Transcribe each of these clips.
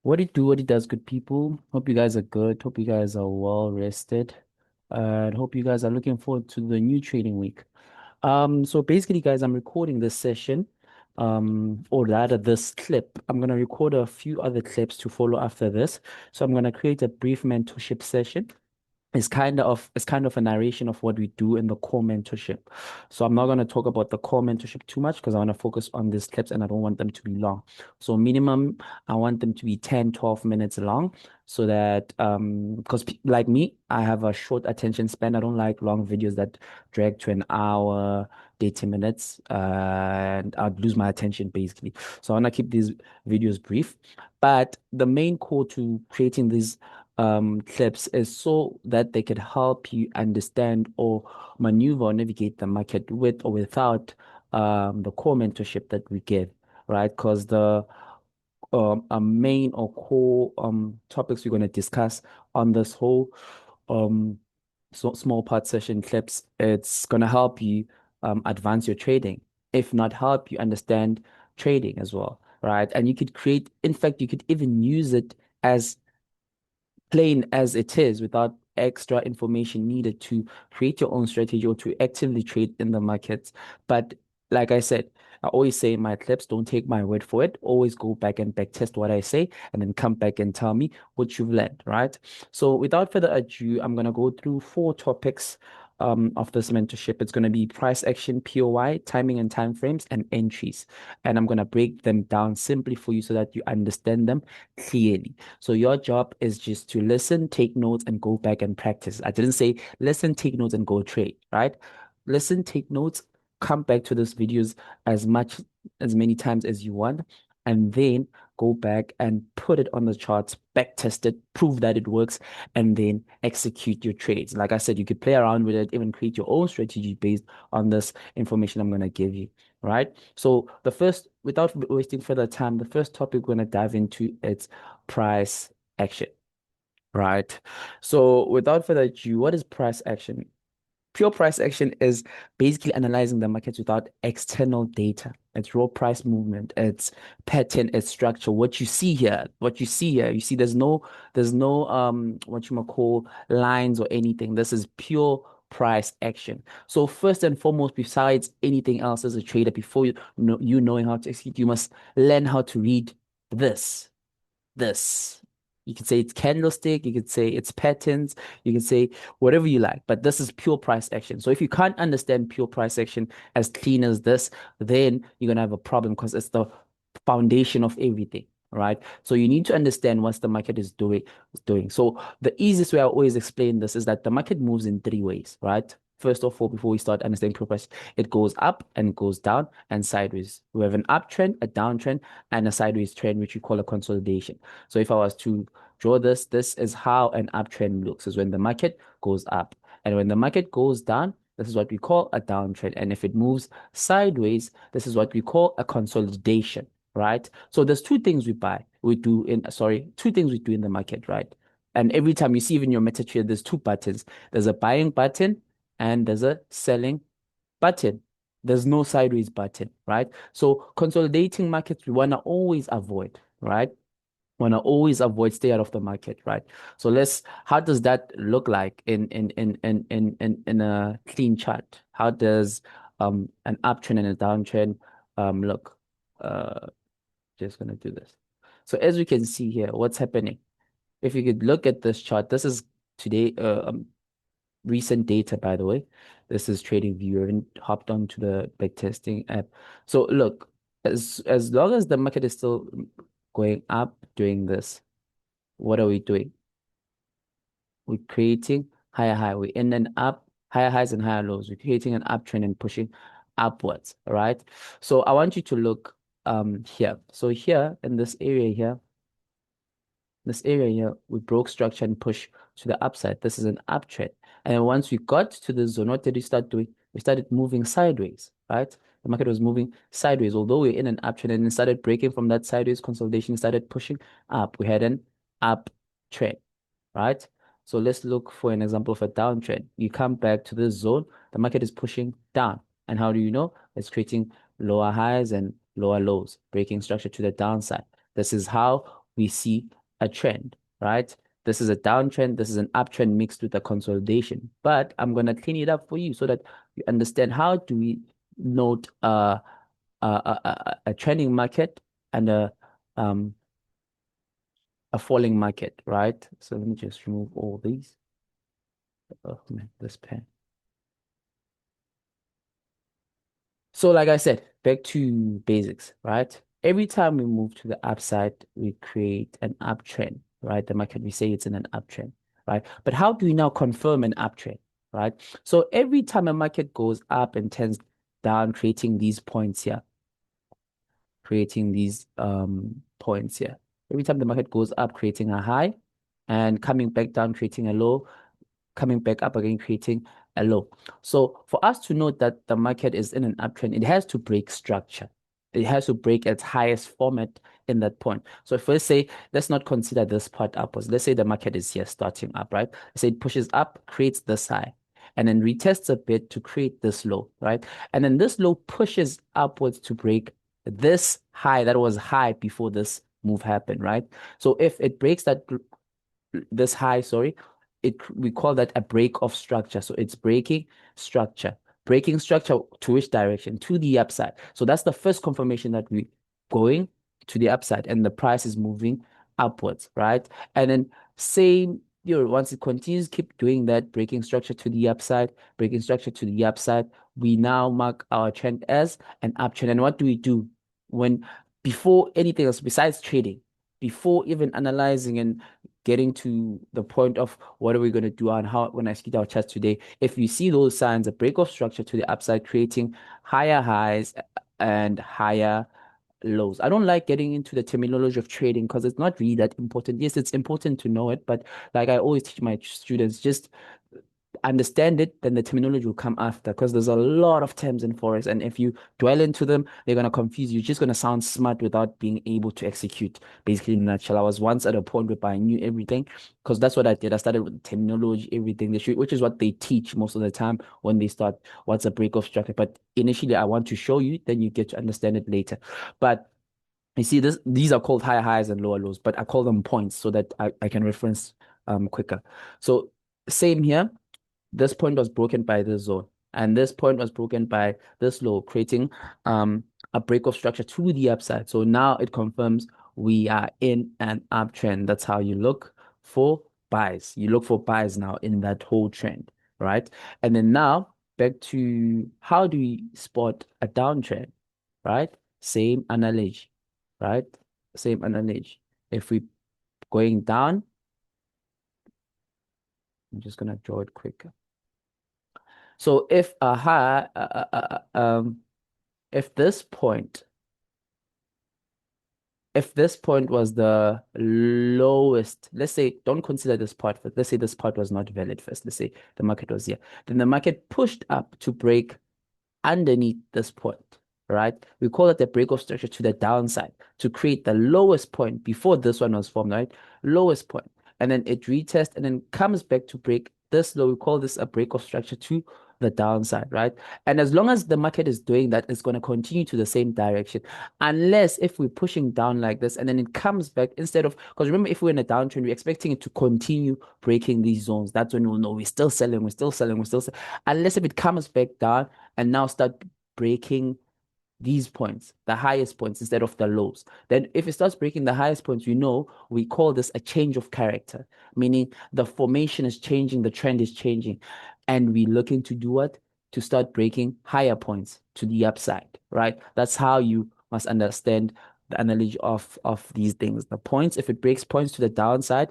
What it do, what it does, good people. Hope you guys are good. Hope you guys are well rested. And hope you guys are looking forward to the new trading week. So basically, guys, I'm recording this session, or rather this clip. I'm gonna record a few other clips to follow after this. So I'm gonna create a brief mentorship session. It's kind of a narration of what we do in the core mentorship. So I'm not going to talk about the core mentorship too much because I want to focus on these clips and I don't want them to be long. So minimum, I want them to be 10, 12 minutes long so that because like me, I have a short attention span. I don't like long videos that drag to an hour, 30 minutes, and I'd lose my attention basically. So I want to keep these videos brief. But the main core to creating these clips is so that they could help you understand or maneuver or navigate the market with or without the core mentorship that we give, right? Because the main or core topics we're going to discuss on this whole um small part session clips, it's going to help you advance your trading, if not help you understand trading as well, right? And you could create, in fact, you could even use it as plain as it is without extra information needed to create your own strategy or to actively trade in the markets. But like I said, I always say in my clips, don't take my word for it. Always go back and back test what I say and then come back and tell me what you've learned, right? So without further ado, I'm going to go through four topics of this mentorship. It's going to be price action, POI, timing and timeframes, and entries. And I'm going to break them down simply for you so that you understand them clearly. So your job is just to listen, take notes, and go back and practice. I didn't say listen, take notes, and go trade, right? Listen, take notes, come back to those videos as many times as you want, and then go back and put it on the charts, back test it, prove that it works, and then execute your trades. Like I said, you could play around with it, even create your own strategy based on this information I'm going to give you, right? So the first, without wasting further time, the first topic we're going to dive into is price action, right? So without further ado, what is price action? Pure price action is basically analyzing the markets without external data. It's raw price movement, it's pattern, it's structure. What you see here, you see there's no what you might call lines or anything. This is pure price action. So first and foremost, besides anything else as a trader, before you knowing how to execute, you must learn how to read this this. You could say it's candlestick, you could say it's patterns, you could say whatever you like, but this is pure price action. So if you can't understand pure price action as clean as this, then you're gonna have a problem because it's the foundation of everything, right? So you need to understand what the market is doing. So the easiest way I always explain this is that the market moves in three ways, right? First of all, before we start understanding pure price, it goes up and goes down and sideways. We have an uptrend, a downtrend, and a sideways trend, which we call a consolidation. So if I was to draw this, this is how an uptrend looks, is when the market goes up. And when the market goes down, this is what we call a downtrend. And if it moves sideways, this is what we call a consolidation, right? So there's two things we do in the market, right? And every time you see even your MetaTrader, there's two buttons. There's a buying button and there's a selling button. There's no sideways button, right? So consolidating markets, we want to always avoid, right? Want to always avoid, stay out of the market, right? So how does that look like in a clean chart? How does an uptrend and a downtrend look? Uh, just gonna do this. So as we can see here, what's happening? If you could look at this chart, this is today recent data, by the way. This is TradingView. I haven't hopped onto the backtesting app. So look, as long as the market is still going up doing this, what are we doing? We're creating higher high. We're in and up, higher highs and higher lows. We're creating an uptrend and pushing upwards, all right? So I want you to look here. So here in this area here, we broke structure and push to the upside. This is an uptrend. And then once we got to the zone, what did we start doing? We started moving sideways, right? The market was moving sideways, although we're in an uptrend and it started breaking from that sideways consolidation, started pushing up. We had an uptrend, right? So let's look for an example of a downtrend. You come back to this zone, the market is pushing down. And how do you know? It's creating lower highs and lower lows, breaking structure to the downside. This is how we see a trend, right? This is a downtrend. This is an uptrend mixed with a consolidation. But I'm going to clean it up for you so that you understand how do we note a trending market and um, a falling market, right? So let me just remove all these. Oh man, this pen. So like I said, back to basics, right? Every time we move to the upside, we create an uptrend, right? The market, we say it's in an uptrend, right? But how do we now confirm an uptrend, right? So every time a market goes up and tends down, creating these points here, creating these points here. Every time the market goes up, creating a high and coming back down, creating a low, coming back up again, creating a low. So for us to know that the market is in an uptrend, it has to break structure. It has to break its highest format in that point. So if we say, let's not consider this part upwards. Let's say the market is here starting up, right? Let's say it pushes up, creates this high, and then retests a bit to create this low, right? And then this low pushes upwards to break this high that was high before this move happened, right? So if it breaks this high, sorry, we call that a break of structure. So it's structure, breaking structure to which direction? To the upside. So that's the first confirmation that we going to the upside and the price is moving upwards, right? And then same, once it continues, keep doing that, breaking structure to the upside, breaking structure to the upside. We now mark our trend as an uptrend. And what do we do when before anything else besides trading? Before even analyzing and getting to the point of what are we going to do and how when I skip our chat today, if you see those signs, a break of structure to the upside, creating higher highs and higher lows. I don't like getting into the terminology of trading because it's not really that important. Yes, it's important to know it, but like I always teach my students, just understand it, then the terminology will come after because there's a lot of terms in Forex. And if you dwell into them, they're going to confuse you. You're just going to sound smart without being able to execute. Basically, in a nutshell, I was once at a point where I knew everything because that's what I did. I started with terminology, everything, which is what they teach most of the time when they start what's a break of structure. But initially, I want to show you, then you get to understand it later. But you see, these are called higher highs and lower lows, but I call them points so that I can reference quicker. So same here, this point was broken by this zone, and this point was broken by this low, creating a break of structure to the upside. So now it confirms we are in an uptrend. That's how you look for buys. You look for buys now in that whole trend, right? And then now back to how do we spot a downtrend, right? Same analogy, right? Same analogy. If we going down, I'm just gonna draw it quicker. So if this point, if this point was the lowest, let's say, don't consider this part, but let's say this part was not valid first. Let's say the market was here. Then the market pushed up to break underneath this point, right? We call it the break of structure to the downside to create the lowest point before this one was formed, right? Lowest point. And then it retests and then comes back to break this low. We call this a break of structure to the downside, right? And as long as the market is doing that, it's going to continue to the same direction. Unless if we're pushing down like this and then it comes back instead of, because remember, if we're in a downtrend, we're expecting it to continue breaking these zones. That's when we'll know we're still selling, we're still selling, we're still selling. Unless if it comes back down and now start breaking these points, the highest points instead of the lows. Then if it starts breaking the highest points, we call this a change of character, meaning the formation is changing, the trend is changing, and we're looking to do what? To start breaking higher points to the upside, right? That's how you must understand the analogy of these things. The points, if it breaks points to the downside,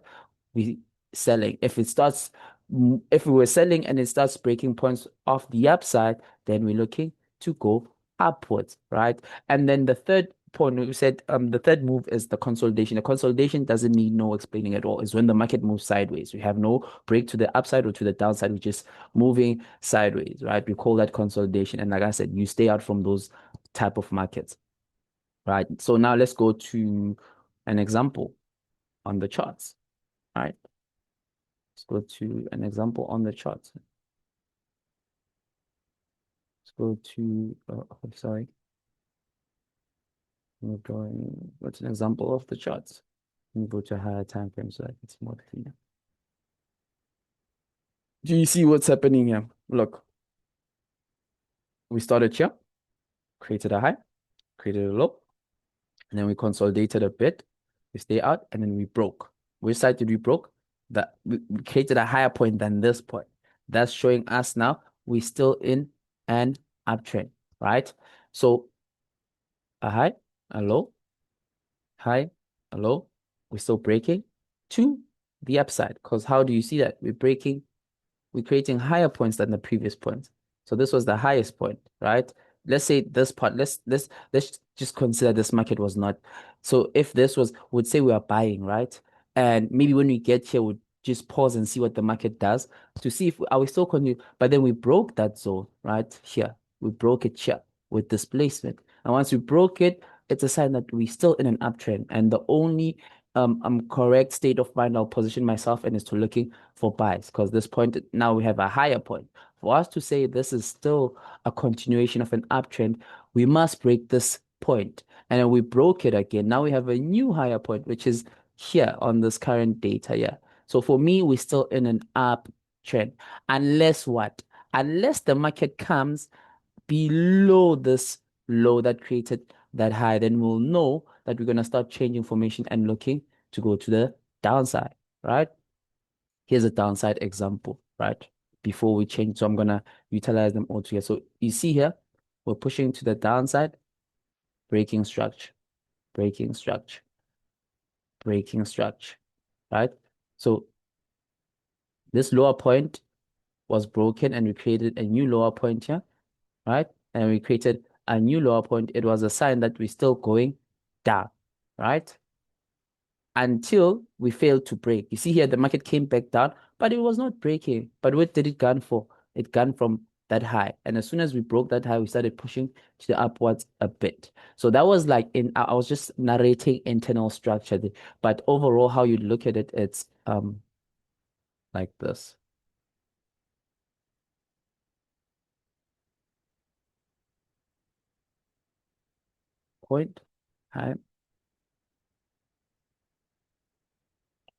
we selling. If we were selling and it starts breaking points off the upside, then we're looking to go upwards, right? And then the third point we said, the third move is the consolidation. The consolidation doesn't need no explaining at all. It's when the market moves sideways. We have no break to the upside or to the downside, which is moving sideways, right? We call that consolidation. And like I said, you stay out from those type of markets, right? So now let's go to an example on the charts, right? Let's go to an example on the charts. Let's go to, sorry, we're going, what's an example of the charts? Let me go to a higher time frame so that it's more clear. Do you see what's happening here? Look, we started here, created a high, created a low, and then we consolidated a bit. We stay out, and then we broke. Which side did we broke? That we created a higher point than this point. That's showing us now we're still in an uptrend, right? So a high, a low, high, a low. We're still breaking to the upside. Because how do you see that? We're creating higher points than the previous points. So this was the highest point, right? Let's say this part, let's just consider this market was not. So if this was, would say we are buying, right? And maybe when we get here, we'd just pause and see what the market does to see if are we still continue. But then we broke that zone right here. We broke it here with displacement. And once we broke it, it's a sign that we're still in an uptrend. And the only correct state of mind I'll position myself in is to looking for buys because this point now we have a higher point. For us to say this is still a continuation of an uptrend, we must break this point. And then we broke it again. Now we have a new higher point, which is here on this current data here. So for me, we're still in an uptrend. Unless what? Unless the market comes below this low that created that high, then we'll know that we're going to start changing formation and looking to go to the downside, right? Here's a downside example, right? Before we change, so I'm going to utilize them all together. So you see here, we're pushing to the downside, breaking structure, breaking structure, breaking structure, right? So this lower point was broken and we created a new lower point here, right? And we created a new lower point. It was a sign that we're still going down, right? Until we failed to break. You see here, the market came back down, but it was not breaking. But what did it gun for? It gun from that high. And as soon as we broke that high, we started pushing to the upwards a bit. So that was like I was just narrating internal structure. But overall, how you look at it, it's like this. Point, high,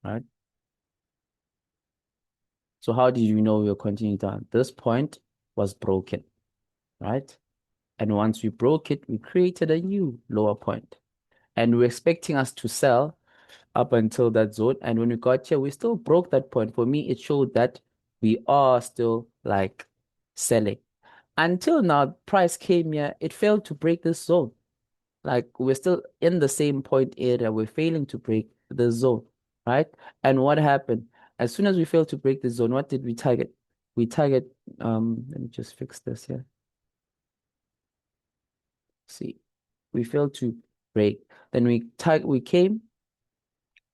right? So how did you know we were continuing down? This point was broken, right? And once we broke it, we created a new lower point. And we're expecting us to sell up until that zone. And when we got here, we still broke that point. For me, it showed that we are still like selling. Until now, price came here, it failed to break this zone. Like we're still in the same point area. We're failing to break the zone, right? And what happened? As soon as we failed to break the zone, what did we target? We target, let me just fix this here. See, we failed to break. Then we came,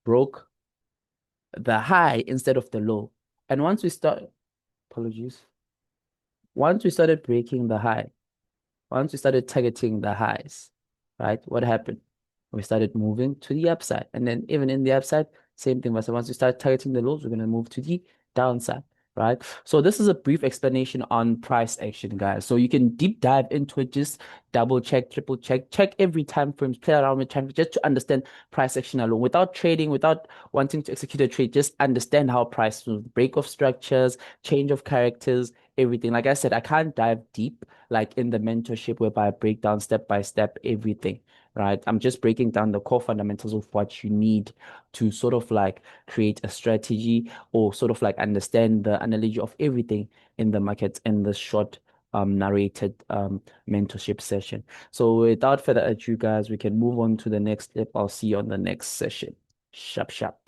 broke the high instead of the low. And once we start, apologies, once we started breaking the high, once we started targeting the highs, right? What happened? We started moving to the upside. And then even in the upside, same thing. So once we start targeting the lows, we're going to move to the downside, right? So this is a brief explanation on price action, guys. So you can deep dive into it, just double check, triple check, check every time frames, play around with time just to understand price action alone without trading, without wanting to execute a trade, just understand how price moves, break of structures, change of characters, everything. Like I said, I can't dive deep like in the mentorship whereby I break down step by step everything, right? I'm just breaking down the core fundamentals of what you need to sort of like create a strategy or sort of like understand the analogy of everything in the markets in this short narrated mentorship session. So without further ado, guys, we can move on to the next step. I'll see you on the next session. Sharp, sharp.